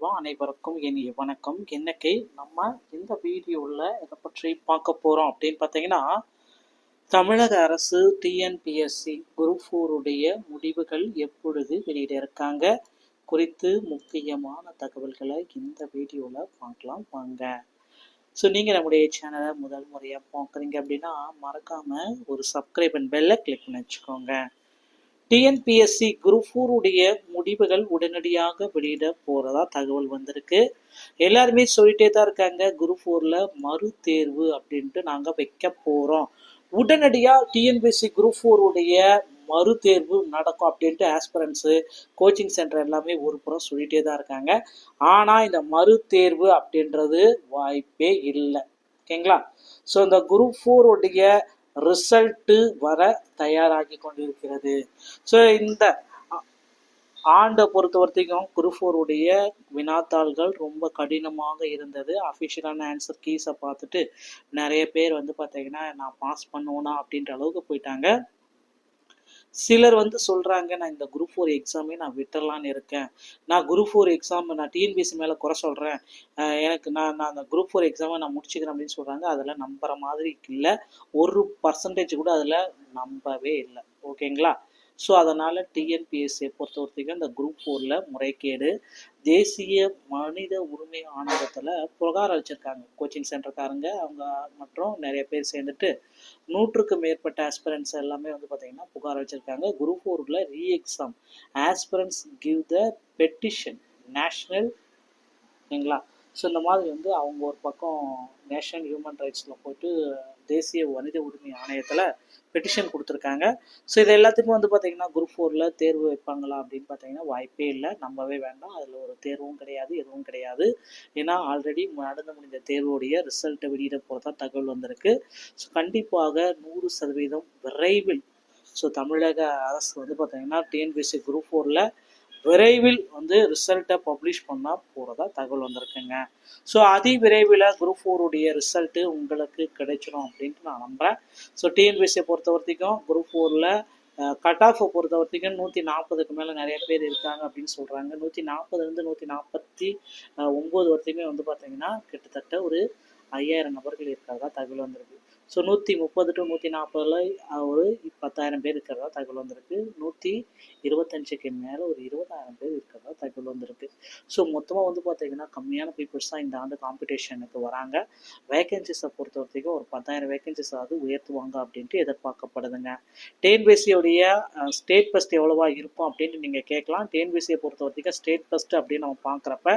இறைவா அனைவருக்கும் இனிய வணக்கம். இன்னைக்கு நம்ம இந்த வீடியோவில் இதை பற்றி பார்க்க போகிறோம் அப்படின்னு பார்த்தீங்கன்னா, தமிழக அரசு டிஎன்பிஎஸ்சி குரூப் 4 முடிவுகள் எப்பொழுது வெளியிட இருக்காங்க குறித்து முக்கியமான தகவல்களை இந்த வீடியோவில் பார்க்கலாம் வாங்க. ஸோ நீங்கள் நம்முடைய சேனலை முதல் முறையாக பார்க்குறீங்க அப்படின்னா மறக்காமல் ஒரு சப்ஸ்கிரைப் அண்ட் பெல்லை கிளிக் பண்ணி வச்சுக்கோங்க. டிஎன்பிஎஸ்சி குரூப் 4 முடிவுகள் உடனடியாக வெளியிட போறதா தகவல் வந்திருக்கு. எல்லாருமே சொல்லிட்டே தான் இருக்காங்க, குரூப் 4ல மறு தேர்வு அப்படின்ட்டு நாங்க வைக்க போறோம், உடனடியா டிஎன்பிஎஸ்சி குரூப் 4 மறு தேர்வு நடக்கும் அப்படின்ட்டு ஆஸ்பிரன்ஸு கோச்சிங் சென்டர் எல்லாமே ஒரு புறம் சொல்லிட்டே தான் இருக்காங்க. ஆனா இந்த மறு தேர்வு அப்படின்றது வாய்ப்பே இல்லை. ஓகேங்களா? ஸோ இந்த குரூப் 4 ரிசல்ட்டு வர தயாராகி கொண்டிருக்கிறது. ஸோ இந்த ஆண்டை பொறுத்த வரைக்கும் குரூப் 4 வினாத்தாள்கள் ரொம்ப கடினமாக இருந்தது. அஃபிஷியலான ஆன்சர் கீஸை பார்த்துட்டு நிறைய பேர் பார்த்தீங்கன்னா நான் பாஸ் பண்ணுவேனா அப்படின்ற அளவுக்கு போயிட்டாங்க. சிலர் சொல்கிறாங்க, நான் இந்த குரூப் 4 எக்ஸாமே நான் விட்டுறலான்னு இருக்கேன், நான் குரூப் 4 எக்ஸாம் நான் டிஎன்பிஎஸ்சி மேலே குறை சொல்கிறேன், எனக்கு நான் அந்த குரூப் 4 எக்ஸாமை நான் முடிச்சுக்கிறேன் அப்படின்னு சொல்கிறாங்க. அதில் நம்புகிற மாதிரி இல்லை, 1% கூட அதில் நம்பவே இல்லை. ஓகேங்களா? ஸோ அதனால் டிஎன்பிஎஸ்சியை பொறுத்த வரைக்கும் இந்த குரூப் 4ல் முறைகேடு, தேசிய மனித உரிமை ஆணையத்தில் புகார் அளிச்சிருக்காங்க கோச்சிங் சென்டர்காரங்க அவங்க மற்றும் நிறைய பேர் சேர்ந்துட்டு 100க்கு மேற்பட்ட ஆஸ்பிரன்ஸ் எல்லாமே பார்த்தீங்கன்னா புகார் அளிச்சிருக்காங்க. குரூப் 4ல் re exam aspirants give the petition national. ஓகேங்களா? ஸோ இந்த மாதிரி அவங்க ஒரு பக்கம் நேஷனல் ஹியூமன் ரைட்ஸில் போயிட்டு தேசிய மனித உரிமை ஆணையத்தில் பெட்டிஷன் கொடுத்துருக்காங்க. ஸோ இது எல்லாத்துக்கும் பார்த்தீங்கன்னா குரூப் 4ல் தேர்வு வைப்பாங்களா அப்படின்னு பார்த்தீங்கன்னா வாய்ப்பே இல்லை, நம்பவே வேண்டாம். அதில் ஒரு தேர்வும் கிடையாது, எதுவும் கிடையாது. ஏன்னா ஆல்ரெடி நடந்து முடிந்த தேர்வுடைய ரிசல்ட்டை வெளியிட போகிறதா தகவல் வந்திருக்கு. ஸோ கண்டிப்பாக 100% விரைவில் தமிழக அரசு பார்த்தீங்கன்னா டிஎன்பிஎஸ்சி குரூப் 4ல் விரைவில் ரிசல்ட்டை பப்ளிஷ் பண்ணால் போகிறதா தகவல் வந்திருக்குங்க. ஸோ அதி விரைவில் குரூப் 4 ரிசல்ட்டு உங்களுக்கு கிடைச்சிடும் அப்படின்ட்டு நான் நம்புகிறேன். ஸோ டிஎன்பிஎஸ்சியை பொறுத்த வரைக்கும் குரூப் 4ல் கட் ஆஃபை பொறுத்த வரைக்கும் 140க்கு மேலே நிறைய பேர் இருக்காங்க அப்படின்னு சொல்கிறாங்க. 140 149 வரைக்குமே பார்த்தீங்கன்னா கிட்டத்தட்ட ஒரு 5000 நபர்கள் இருக்கிறதா தகவல் வந்திருக்கு. ஸோ 130 to 140 ஒரு 10,000 பேர் இருக்கிறதா தகவல் வந்திருக்கு. 125க்கு மேலே ஒரு 20,000 பேர் இருக்கிறதா தகவல் வந்திருக்கு. ஸோ மொத்தமாக பார்த்தீங்கன்னா கம்மியான பீப்புள்ஸ் தான் இந்த ஆண்டு காம்படிஷனுக்கு வராங்க. வேகன்சிஸை பொறுத்த வரைக்கும் ஒரு 10,000 வேகன்சிஸ் உயர்த்துவாங்க அப்படின்ட்டு எதிர்பார்க்கப்படுதுங்க. டிஎன்பிஎஸ்சியோடைய ஸ்டேட் ஃபஸ்ட் எவ்வளவா இருக்கும் அப்படின்ட்டு நீங்கள் கேட்கலாம். டிஎன்பிஎஸ்சியை பொறுத்த வரைக்கும் ஸ்டேட் ஃபஸ்ட்டு அப்படின்னு நம்ம பார்க்குறப்ப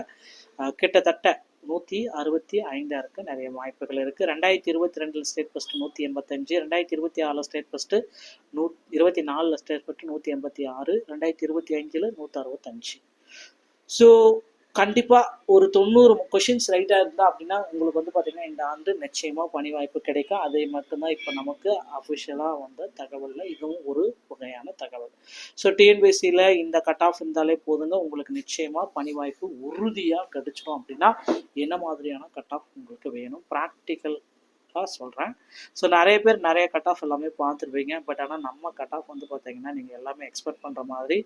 கிட்டத்தட்ட 165 நிறைய வாய்ப்புகள் இருக்குது. 2022 state first 185, 2026 state first 24 state first 186, 2025 165. So கண்டிப்பாக ஒரு 90 கொஷின்ஸ் ரைட்டாக இருந்தால் அப்படின்னா உங்களுக்கு பார்த்தீங்கன்னா இந்த ஆண்டு நிச்சயமாக பணி வாய்ப்பு கிடைக்கும். அதை மட்டும்தான் இப்போ நமக்கு அஃபிஷியலாக வந்த தகவலில் இதுவும் ஒரு வகையான தகவல். ஸோ டிஎன்பிஎஸ்சியில் இந்த கட் ஆஃப் இருந்தாலே போதுங்க, உங்களுக்கு நிச்சயமாக பணி வாய்ப்பு உறுதியாக கிடைச்சிடும். அப்படின்னா என்ன மாதிரியான கட் ஆஃப் உங்களுக்கு வேணும் ப்ராக்டிக்கல் சொல்கிறேன். ஸோ நிறைய பேர் நிறைய கட் ஆஃப் எல்லாமே பார்த்துருப்பீங்க. பட் ஆனால் நம்ம கட் ஆஃப் பார்த்தீங்கன்னா நீங்கள் எல்லாமே எக்ஸ்பெக்ட் பண்ணுற மாதிரி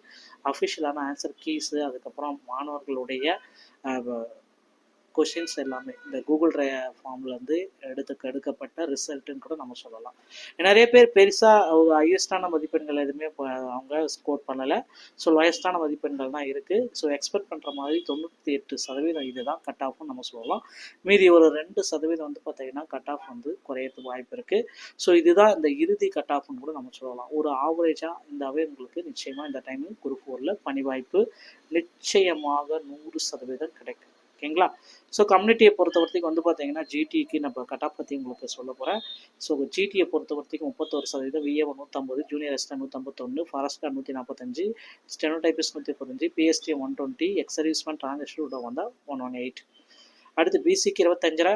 அஃபிஷியலான ஆன்சர் கீஸு, அதுக்கப்புறம் மாணவர்களுடைய கொஷின்ஸ் எல்லாமே இந்த கூகுள் ஃபார்ம்லேருந்து எடுக்கப்பட்ட ரிசல்ட்டுன்னு கூட நம்ம சொல்லலாம். நிறைய பேர் பெருசாக ஒரு ஹையஸ்டான மதிப்பெண்கள் எதுவுமே அவங்க ஸ்கோர் பண்ணலை. ஸோ லோயஸ்டான மதிப்பெண்கள் தான் இருக்குது. ஸோ எக்ஸ்பெக்ட் பண்ணுற மாதிரி 98% இதுதான் கட் ஆஃப்னு நம்ம சொல்லலாம். மீதி ஒரு 2% பார்த்தீங்கன்னா கட் ஆஃப் குறையறதுக்கு வாய்ப்பு இருக்குது. ஸோ இதுதான் இந்த இறுதி கட் ஆஃப்னு கூட நம்ம சொல்லலாம். ஒரு ஆவரேஜாக இருந்தாவே உங்களுக்கு நிச்சயமாக இந்த டைம் குரூப் 4ல் பணி வாய்ப்பு நிச்சயமாக 100% கிடைக்கும். ஓகேங்களா? ஸோ கம்யூனிட்டியை பொறுத்த வரைக்கும் பார்த்தீங்கன்னா ஜிடிக்கு நம்ம கட் ஆஃப் பற்றி உங்களுக்கு சொல்ல போகிறேன். ஸோ ஜிடியை பொறுத்த வரைக்கும் 31%, VAO 150, junior assistant 151, forest guard 145, stenotypist 115, PST 120, ex serviceman transgender வந்தால் 118. அடுத்து பிசிக்கு 25,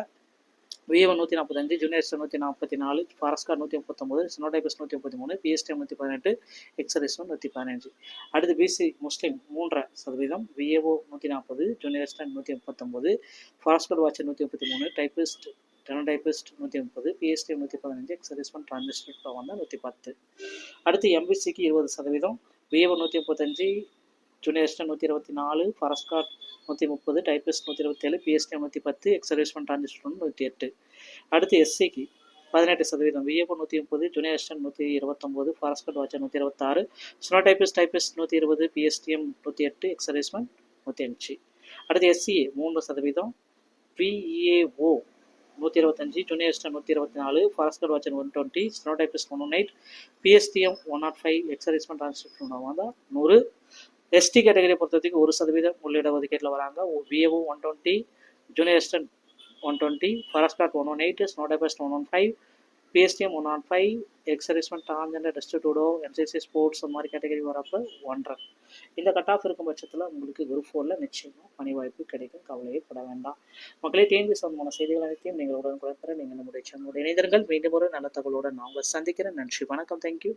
VAO 145, junior assistant 144, forest guard 139, stenotypist 133, PST 118, ex serviceman 115. அடுத்து BC Muslim 3%, VAO 140, junior assistant 139, forest guard watcher 133, typist stenotypist 130, PST 115, ex serviceman transgender வந்தால் 110. அடுத்து எம்பிசிக்கு 20%, VAO 135, junior assistant 124, forest guard 130, typist 127, PSTM 110, ex serviceman transgender 108. அடுத்து எஸ்சிக்கு 18%, VAO 130, junior assistant 129, forest guard watcher 126, steno typist 120, PSTM 108, ex serviceman 105. அடுத்து SCA 3%, VAO 125, junior assistant 124, forest guard watcher 120, steno typist 118, PSTM 105, ex serviceman transgender 100. ST கேட்டகரியை பொறுத்த வரைக்கும் 1% உள்ளிட ஒதுக்கீட்டில் வராங்க. VAO 120, junior assistant 120, forest guard 118, steno typist 115, PSTM 105, ex serviceman transgender டெஸ்டிடியூடோ NCC sports அந்த மாதிரி category வரப்போ 1.5. இந்த கட் ஆஃப் இருக்கும் பட்சத்தில் உங்களுக்கு குரூப் 4ல் நிச்சயமாக பணி வாய்ப்பு கிடைக்கும், கவலையே பட வேண்டாம். மக்களே, டிஎன்பிஎஸ்சி சம்பந்தமான செய்திகள் அனைத்தையும் நீங்கள் உடனுக்குடன் பெற நீங்கள் நம்முடைய சேனலோட இணைந்திருங்கள். மீண்டும் ஒரு நல்ல தகவலோடு நான் உங்களை சந்திக்கிறேன். நன்றி, வணக்கம், தேங்க்யூ.